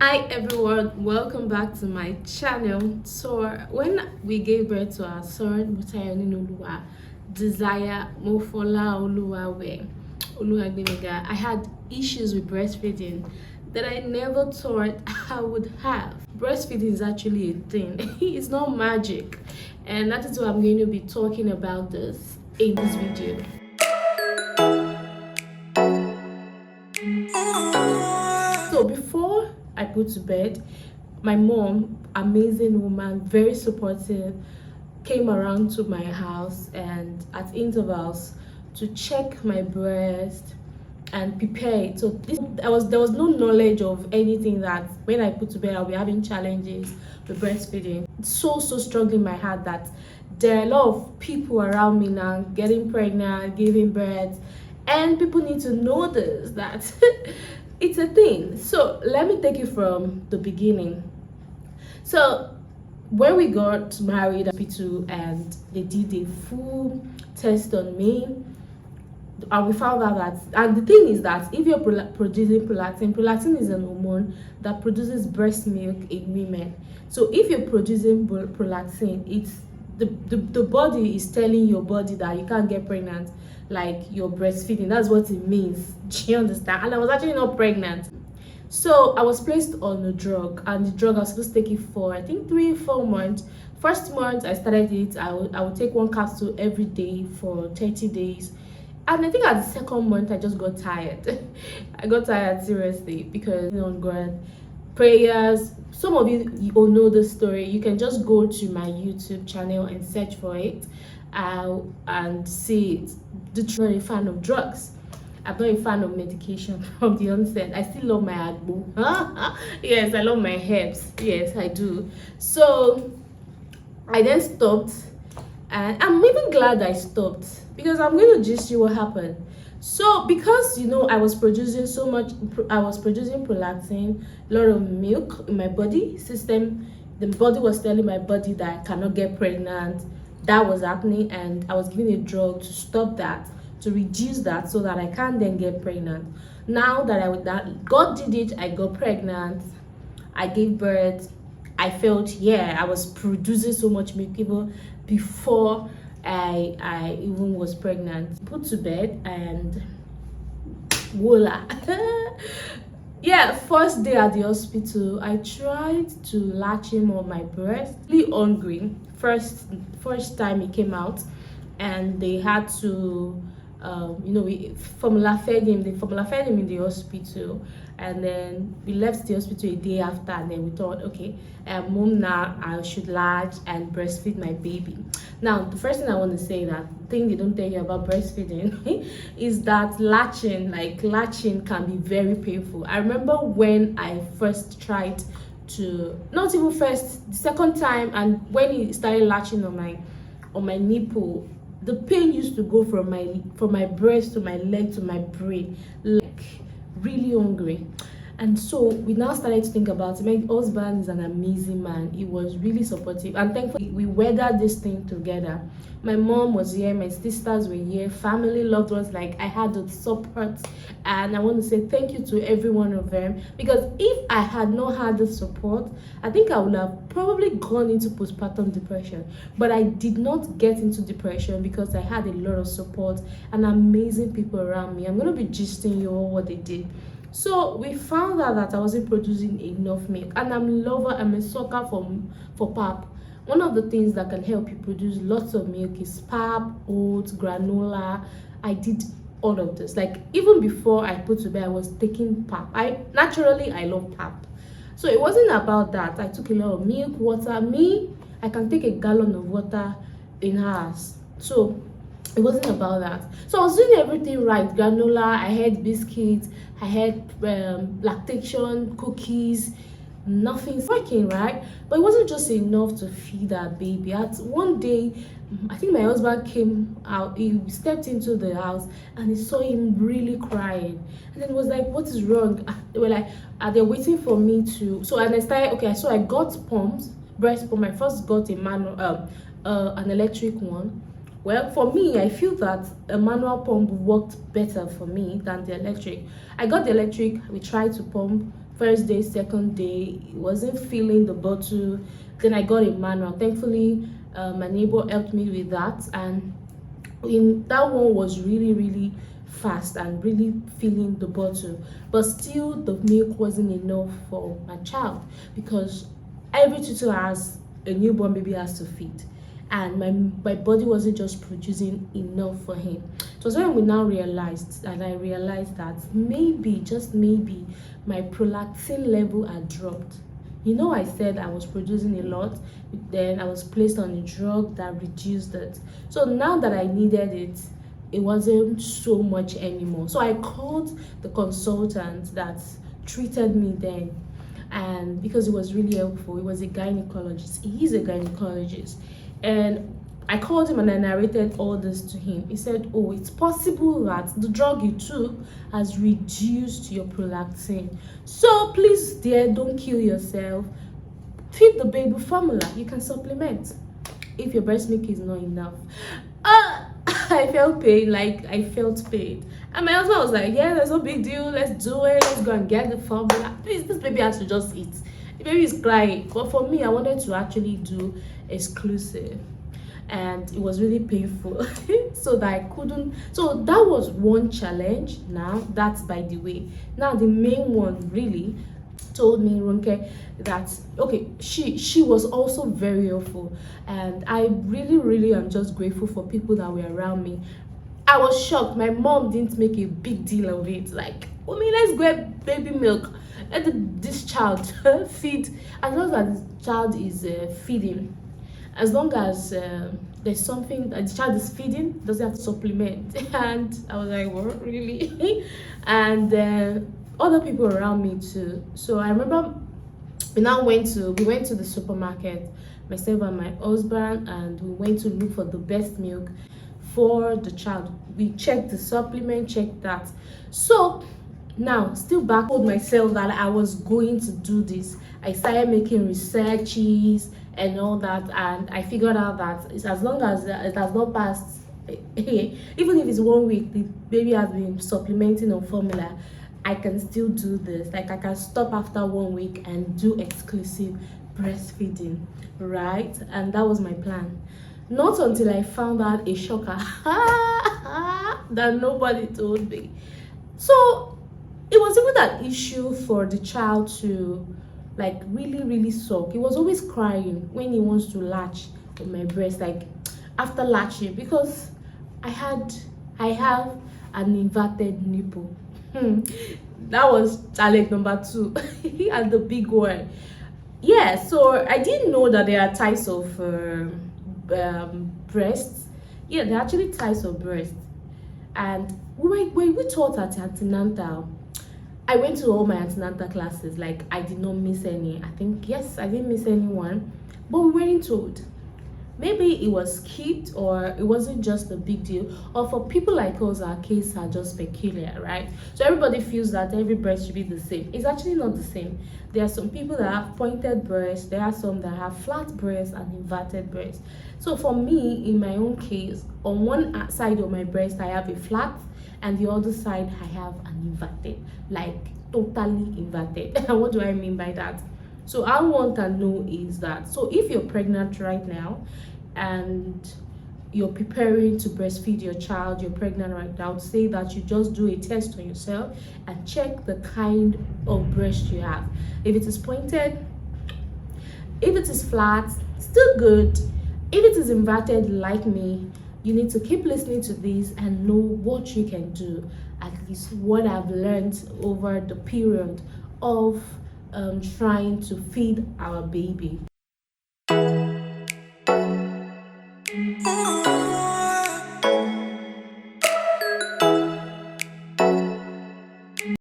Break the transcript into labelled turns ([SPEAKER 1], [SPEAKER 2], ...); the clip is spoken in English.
[SPEAKER 1] Hi everyone, welcome back to my channel. So when we gave birth to our son Mutayoninoluwa Desire Mofola Oluwawe Oluwagbemiga, I had issues with breastfeeding that I never thought I would have. Breastfeeding is actually a thing. It's not magic, and that is why I'm going to be talking about this in this video. So before I put to bed, my mom, amazing woman, very supportive, came around to my house and at intervals to check my breast and prepare it. So there was no knowledge of anything that when I put to bed I'll be having challenges with breastfeeding. It's so struggling in my heart that there are a lot of people around me now getting pregnant, giving birth, and people need to know this that it's a thing. So let me take it from the beginning. So when we got married at hospital and they did a full test on me, and we found out that, and the thing is that if you're producing prolactin is an hormone that produces breast milk in women. So if you're producing prolactin, it's the body is telling your body that you can't get pregnant, like you're breastfeeding. That's what it means. Do you understand? And I was actually not pregnant. So I was placed on a drug, and the drug I was supposed to take it for I think 3-4 months. First month I started it, I would take one capsule every day for 30 days. And I think at the second month I just got tired. I got tired seriously because on God, prayers. Some of you all know the story. You can just go to my YouTube channel and search for it and see it. I'm not a fan of drugs. I'm not a fan of medication from the onset. I still love my agbo. Yes, I love my herbs. Yes, I do. So I then stopped, and I'm even glad I stopped because I'm going to just see what happened. So because I was producing so much, I was producing prolactin, a lot of milk in my body system. The body was telling my body that I cannot get pregnant. That was happening, and I was given a drug to stop that, to reduce that, so that I can then get pregnant. Now that God did it, I got pregnant, I gave birth. I felt, yeah, I was producing so much milk even before I even was pregnant. Put to bed, and voila. Yeah, first day at the hospital, I tried to latch him on my breast. Really hungry. First time he came out, and they had to we formula fed him. They formula fed him in the hospital, and then we left the hospital a day after, and then we thought, okay, mom, now I should latch and breastfeed my baby. Now the first thing I want to say, that thing they don't tell you about breastfeeding is that latching can be very painful. I remember when I first tried to, not even first, the second time, and when he started latching on my nipple, the pain used to go from my breast to my leg to my brain, like really hungry. And so we now started to think about it. My husband is an amazing man. He was really supportive, and thankfully we weathered this thing together. My mom was here, my sisters were here, family, loved ones. Like, I had the support, and I want to say thank you to every one of them, because if I had not had the support, I think I would have probably gone into postpartum depression. But I did not get into depression because I had a lot of support and amazing people around me. I'm going to be gisting you all what they did. So we found out that I wasn't producing enough milk, and I'm a sucker for pap. One of the things that can help you produce lots of milk is pap, oats, granola. I did all of this. Like, even before I put to bed, I was taking pap. I love pap. So it wasn't about that. I took a lot of milk, water. I can take a gallon of water in hours. So it wasn't about that. So I was doing everything right. Granola, I had biscuits, I had lactation, cookies, nothing's working, right? But it wasn't just enough to feed our baby. At one day, I think my husband came out, he stepped into the house, and he saw him really crying. And then he was like, what is wrong? They were like, they're waiting for me to, so, and I started, okay, so I got pumps, breast pump. I first got a manual, an electric one. Well, for me, I feel that a manual pump worked better for me than the electric. I got the electric, we tried to pump, First day, second day, he wasn't filling the bottle. Then I got a manual. Thankfully, my neighbor helped me with that, and in that one was really fast and really filling the bottle. But still, the milk wasn't enough for my child, because every 2 hours a newborn baby has to feed, and my body wasn't just producing enough for him. It was when we now realized, and I realized that maybe, just maybe, my prolactin level had dropped. You know, I said I was producing a lot, then I was placed on a drug that reduced it. So now that I needed it, it wasn't so much anymore. So I called the consultant that treated me then, and because it was really helpful. It was a gynecologist. He's a gynecologist, and I called him and I narrated all this to him. He said, oh, it's possible that the drug you took has reduced your prolactin, so please dear, don't kill yourself. Feed the baby formula. You can supplement if your breast milk is not enough. I felt pain, like I felt pain. And my husband was like, yeah, there's no big deal. Let's do it. Let's go and get the formula. Please, this baby has to just eat. The baby is crying. But for me, I wanted to actually do exclusive. And it was really painful. So that I couldn't. So that was one challenge. Now, that's by the way. Now, the main one really told me, Ronke, that okay, she was also very helpful, and I really am just grateful for people that were around me. I was shocked. My mom didn't make a big deal of it, like, I mean, let's get baby milk, let this child feed. As long as the child is feeding, as long as there's something that the child is feeding, doesn't have to supplement. And I was like, what, really? And other people around me too. So I remember we went to the supermarket, myself and my husband, and we went to look for the best milk for the child. We checked the supplement, checked that. So now, still back, told myself that I was going to do this. I started making researches and all that, and I figured out that it's, as long as it has not passed, even if it's 1 week, the baby has been supplementing on formula, I can still do this. Like, I can stop after 1 week and do exclusive breastfeeding, right? And that was my plan. Not until I found out a shocker that nobody told me. So it was even an issue for the child to, like, really suck. He was always crying when he wants to latch on my breast, like after latching, because I have an inverted nipple. That was challenge number 2. And the big one. Yeah, so I didn't know that there are types of breasts. Yeah, there are actually types of breasts. And when we taught at antenatal, I went to all my antenatal classes. Like, I did not miss any. I think, yes, I didn't miss anyone. But we weren't told. Maybe it was skipped, or it wasn't just a big deal, or for people like us, our cases are just peculiar, right? So everybody feels that every breast should be the same. It's actually not the same. There are some people that have pointed breasts, there are some that have flat breasts and inverted breasts. So for me, in my own case, on one side of my breast I have a flat, and the other side I have an inverted, like totally inverted. And what do I mean by that? So I want to know is that, so if you're pregnant right now and you're preparing to breastfeed your child, you're pregnant right now, I would say that you just do a test on yourself and check the kind of breast you have. If it is pointed, if it is flat, still good. If it is inverted like me, you need to keep listening to this and know what you can do. At least what I've learned over the period of trying to feed our baby.